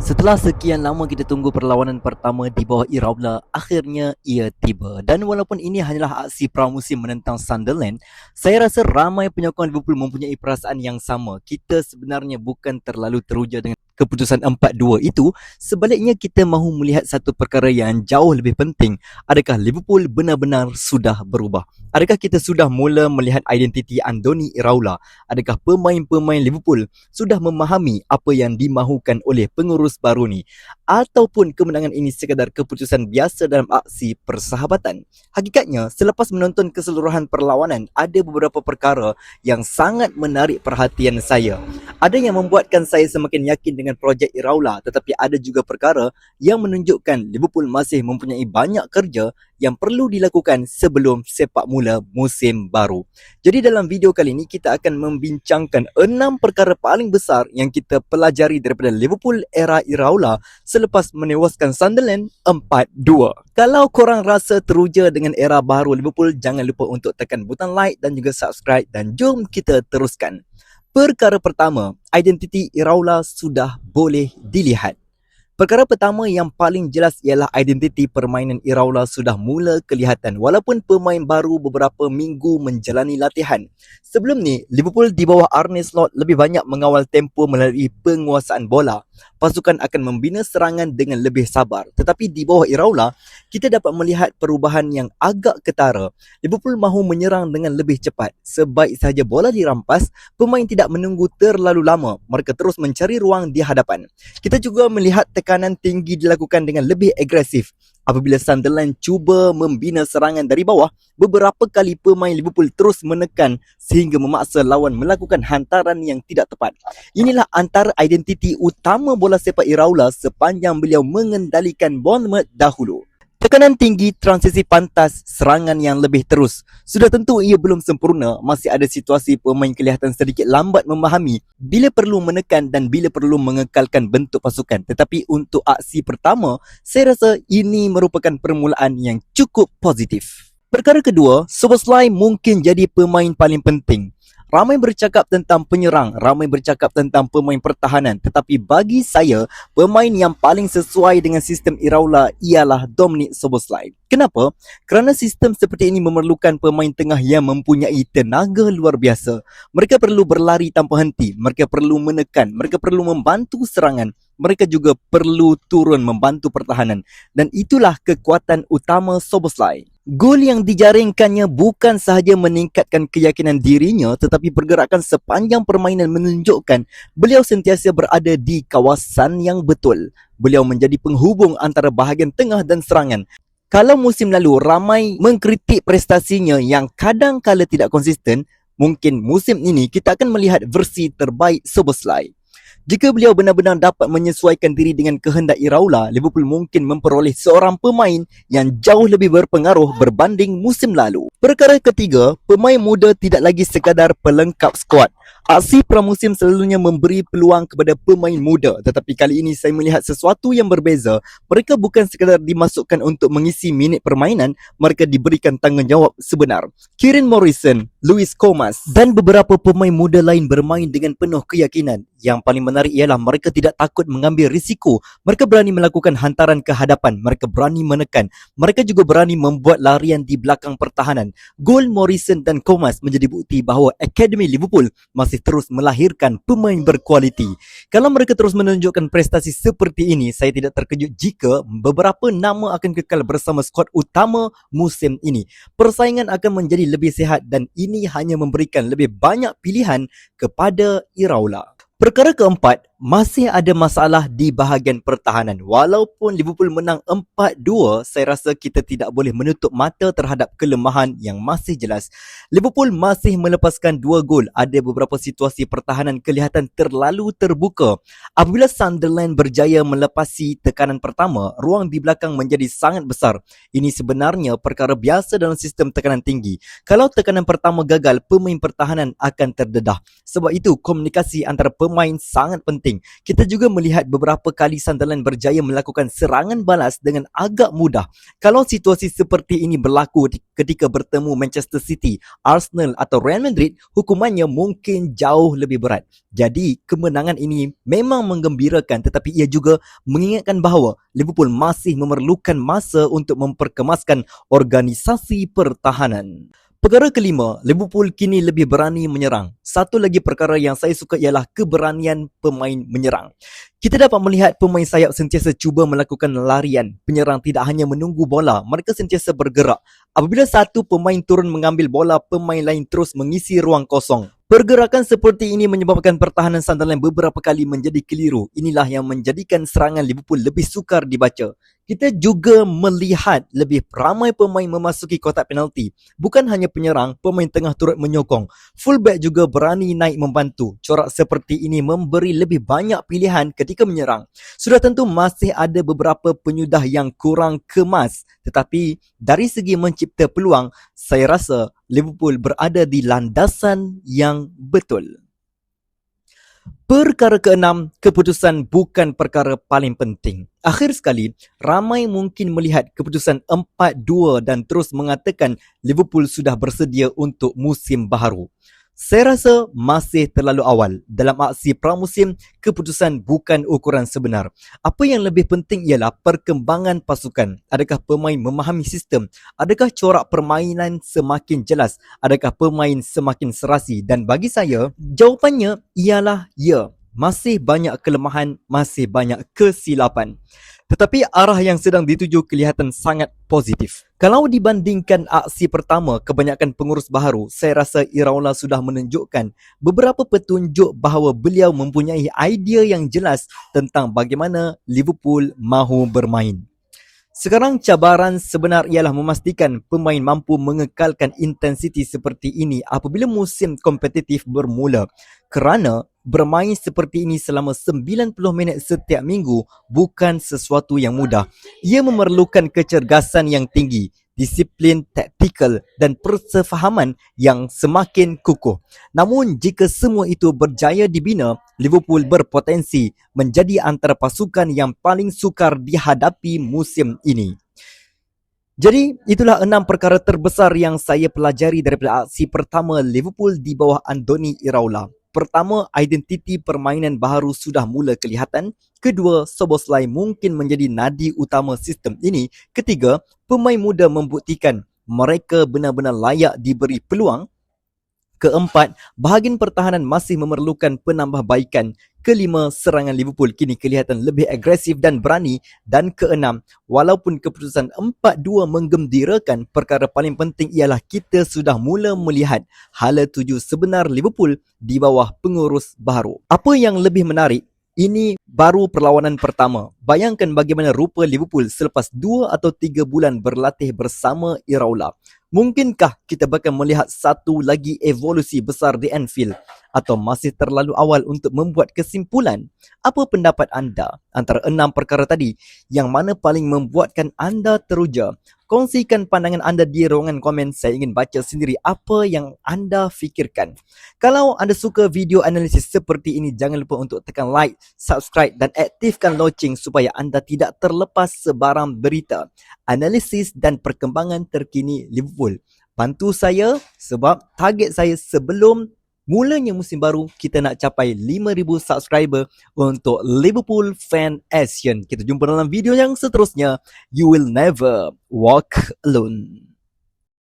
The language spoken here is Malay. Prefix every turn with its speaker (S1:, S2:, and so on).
S1: Setelah sekian lama kita tunggu perlawanan pertama di bawah Iraola, akhirnya ia tiba. Dan walaupun ini hanyalah aksi pramusim menentang Sunderland, saya rasa ramai penyokong Liverpool mempunyai perasaan yang sama. Kita sebenarnya bukan terlalu teruja dengan keputusan 4-2 itu. Sebaliknya kita mahu melihat satu perkara yang jauh lebih penting. Adakah Liverpool benar-benar sudah berubah? Adakah kita sudah mula melihat identiti Andoni Iraola? Adakah pemain-pemain Liverpool sudah memahami apa yang dimahukan oleh pengurus baru ni, ataupun kemenangan ini sekadar keputusan biasa dalam aksi persahabatan? Hakikatnya, selepas menonton keseluruhan perlawanan, ada beberapa perkara yang sangat menarik perhatian saya. Ada yang membuatkan saya semakin yakin dengan projek Iraola, tetapi ada juga perkara yang menunjukkan Liverpool masih mempunyai banyak kerja yang perlu dilakukan sebelum sepak mula musim baru. Jadi dalam video kali ini kita akan membincangkan 6 perkara paling besar yang kita pelajari daripada Liverpool era Iraola selepas menewaskan Sunderland 4-2. Kalau korang rasa teruja dengan era baru Liverpool, jangan lupa untuk tekan butang like dan juga subscribe, dan jom kita teruskan. Perkara pertama, identiti Iraola sudah boleh dilihat. Perkara pertama yang paling jelas ialah identiti permainan Iraola sudah mula kelihatan walaupun pemain baru beberapa minggu menjalani latihan. Sebelum ni, Liverpool di bawah Arne Slot lebih banyak mengawal tempo melalui penguasaan bola. Pasukan akan membina serangan dengan lebih sabar. Tetapi di bawah Iraola, kita dapat melihat perubahan yang agak ketara. Liverpool mahu menyerang dengan lebih cepat. Sebaik sahaja bola dirampas, pemain tidak menunggu terlalu lama. Mereka terus mencari ruang di hadapan. Kita juga melihat tekanan tinggi dilakukan dengan lebih agresif. Apabila Sunderland cuba membina serangan dari bawah, beberapa kali pemain Liverpool terus menekan sehingga memaksa lawan melakukan hantaran yang tidak tepat. Inilah antara identiti utama bola sepak Iraola sepanjang beliau mengendalikan Bournemouth dahulu. Tekanan tinggi, transisi pantas, serangan yang lebih terus. Sudah tentu ia belum sempurna, masih ada situasi pemain kelihatan sedikit lambat memahami bila perlu menekan dan bila perlu mengekalkan bentuk pasukan. Tetapi untuk aksi pertama, saya rasa ini merupakan permulaan yang cukup positif. Perkara kedua, Szoboszlai mungkin jadi pemain paling penting. Ramai bercakap tentang penyerang, ramai bercakap tentang pemain pertahanan, tetapi bagi saya, pemain yang paling sesuai dengan sistem Iraola ialah Dominik Szoboszlai. Kenapa? Kerana sistem seperti ini memerlukan pemain tengah yang mempunyai tenaga luar biasa. Mereka perlu berlari tanpa henti, mereka perlu menekan, mereka perlu membantu serangan, mereka juga perlu turun membantu pertahanan. Dan itulah kekuatan utama Szoboszlai. Gol yang dijaringkannya bukan sahaja meningkatkan keyakinan dirinya, tetapi pergerakan sepanjang permainan menunjukkan beliau sentiasa berada di kawasan yang betul. Beliau menjadi penghubung antara bahagian tengah dan serangan. Kalau musim lalu ramai mengkritik prestasinya yang kadang-kala tidak konsisten, mungkin musim ini kita akan melihat versi terbaik Szoboszlai. Jika beliau benar-benar dapat menyesuaikan diri dengan kehendak Iraola, Liverpool mungkin memperoleh seorang pemain yang jauh lebih berpengaruh berbanding musim lalu. Perkara ketiga, pemain muda tidak lagi sekadar pelengkap skuad. Aksi pramusim selalunya memberi peluang kepada pemain muda, tetapi kali ini saya melihat sesuatu yang berbeza. Mereka bukan sekadar dimasukkan untuk mengisi minit permainan, mereka diberikan tanggungjawab sebenar. Kieran Morrison, Luis Comas dan beberapa pemain muda lain bermain dengan penuh keyakinan. Yang paling menarik ialah mereka tidak takut mengambil risiko. Mereka berani melakukan hantaran ke hadapan, mereka berani menekan, mereka juga berani membuat larian di belakang pertahanan. Gol Morrison dan Comas menjadi bukti bahawa Akademi Liverpool masih terus melahirkan pemain berkualiti. Kalau mereka terus menunjukkan prestasi seperti ini, saya tidak terkejut jika beberapa nama akan kekal bersama skuad utama musim ini. Persaingan akan menjadi lebih sihat dan ini hanya memberikan lebih banyak pilihan kepada Iraola. Perkara keempat, masih ada masalah di bahagian pertahanan. Walaupun Liverpool menang 4-2, saya rasa kita tidak boleh menutup mata terhadap kelemahan yang masih jelas. Liverpool masih melepaskan 2 gol. Ada beberapa situasi pertahanan kelihatan terlalu terbuka. Apabila Sunderland berjaya melepasi tekanan pertama, ruang di belakang menjadi sangat besar. Ini sebenarnya perkara biasa dalam sistem tekanan tinggi. Kalau tekanan pertama gagal, pemain pertahanan akan terdedah. Sebab itu, komunikasi antara pemain sangat penting. penting. Kita juga melihat beberapa kali Sunderland berjaya melakukan serangan balas dengan agak mudah. Kalau situasi seperti ini berlaku ketika bertemu Manchester City, Arsenal atau Real Madrid, hukumannya mungkin jauh lebih berat. Jadi, kemenangan ini memang menggembirakan, tetapi ia juga mengingatkan bahawa Liverpool masih memerlukan masa untuk memperkemaskan organisasi pertahanan. Perkara kelima, Liverpool kini lebih berani menyerang. Satu lagi perkara yang saya suka ialah keberanian pemain menyerang. Kita dapat melihat pemain sayap sentiasa cuba melakukan larian. Penyerang tidak hanya menunggu bola, mereka sentiasa bergerak. Apabila satu pemain turun mengambil bola, pemain lain terus mengisi ruang kosong. Pergerakan seperti ini menyebabkan pertahanan Sunderland beberapa kali menjadi keliru. Inilah yang menjadikan serangan Liverpool lebih sukar dibaca. Kita juga melihat lebih ramai pemain memasuki kotak penalti. Bukan hanya penyerang, pemain tengah turut menyokong. Fullback juga berani naik membantu. Corak seperti ini memberi lebih banyak pilihan ketika menyerang. Sudah tentu masih ada beberapa penyudah yang kurang kemas. Tetapi dari segi mencipta peluang, saya rasa Liverpool berada di landasan yang betul. Perkara keenam, keputusan bukan perkara paling penting. Akhir sekali, ramai mungkin melihat keputusan 4-2 dan terus mengatakan Liverpool sudah bersedia untuk musim baharu. Saya rasa masih terlalu awal. Dalam aksi pramusim, keputusan bukan ukuran sebenar. Apa yang lebih penting ialah perkembangan pasukan. Adakah pemain memahami sistem? Adakah corak permainan semakin jelas? Adakah pemain semakin serasi? Dan bagi saya, jawapannya ialah ya. Masih banyak kelemahan, masih banyak kesilapan. Tetapi arah yang sedang dituju kelihatan sangat positif. Kalau dibandingkan aksi pertama, kebanyakan pengurus baharu, saya rasa Iraola sudah menunjukkan beberapa petunjuk bahawa beliau mempunyai idea yang jelas tentang bagaimana Liverpool mahu bermain. Sekarang cabaran sebenar ialah memastikan pemain mampu mengekalkan intensiti seperti ini apabila musim kompetitif bermula. Kerana bermain seperti ini selama 90 minit setiap minggu bukan sesuatu yang mudah. Ia memerlukan kecergasan yang tinggi, disiplin taktikal dan persefahaman yang semakin kukuh. Namun jika semua itu berjaya dibina, Liverpool berpotensi menjadi antara pasukan yang paling sukar dihadapi musim ini. Jadi, itulah 6 perkara terbesar yang saya pelajari daripada aksi pertama Liverpool di bawah Andoni Iraola. Pertama, identiti permainan baharu sudah mula kelihatan. Kedua, Szoboszlai mungkin menjadi nadi utama sistem ini. Ketiga, pemain muda membuktikan mereka benar-benar layak diberi peluang. Keempat, bahagian pertahanan masih memerlukan penambahbaikan. Kelima, serangan Liverpool kini kelihatan lebih agresif dan berani. Dan keenam, walaupun keputusan 4-2 menggembirakan, perkara paling penting ialah kita sudah mula melihat hala tuju sebenar Liverpool di bawah pengurus baharu. Apa yang lebih menarik, ini baru perlawanan pertama. Bayangkan bagaimana rupa Liverpool selepas 2 atau 3 bulan berlatih bersama Iraola. Mungkinkah kita bakal melihat satu lagi evolusi besar di Anfield? Atau masih terlalu awal untuk membuat kesimpulan? Apa pendapat anda antara 6 perkara tadi? Yang mana paling membuatkan anda teruja? Kongsikan pandangan anda di ruangan komen. Saya ingin baca sendiri apa yang anda fikirkan. Kalau anda suka video analisis seperti ini, jangan lupa untuk tekan like, subscribe dan aktifkan loceng supaya anda tidak terlepas sebarang berita, analisis dan perkembangan terkini Liverpool. Bantu saya sebab target saya sebelum mulanya musim baru, kita nak capai 5,000 subscriber untuk Liverpool Fan Action. Kita jumpa dalam video yang seterusnya. You will never walk alone.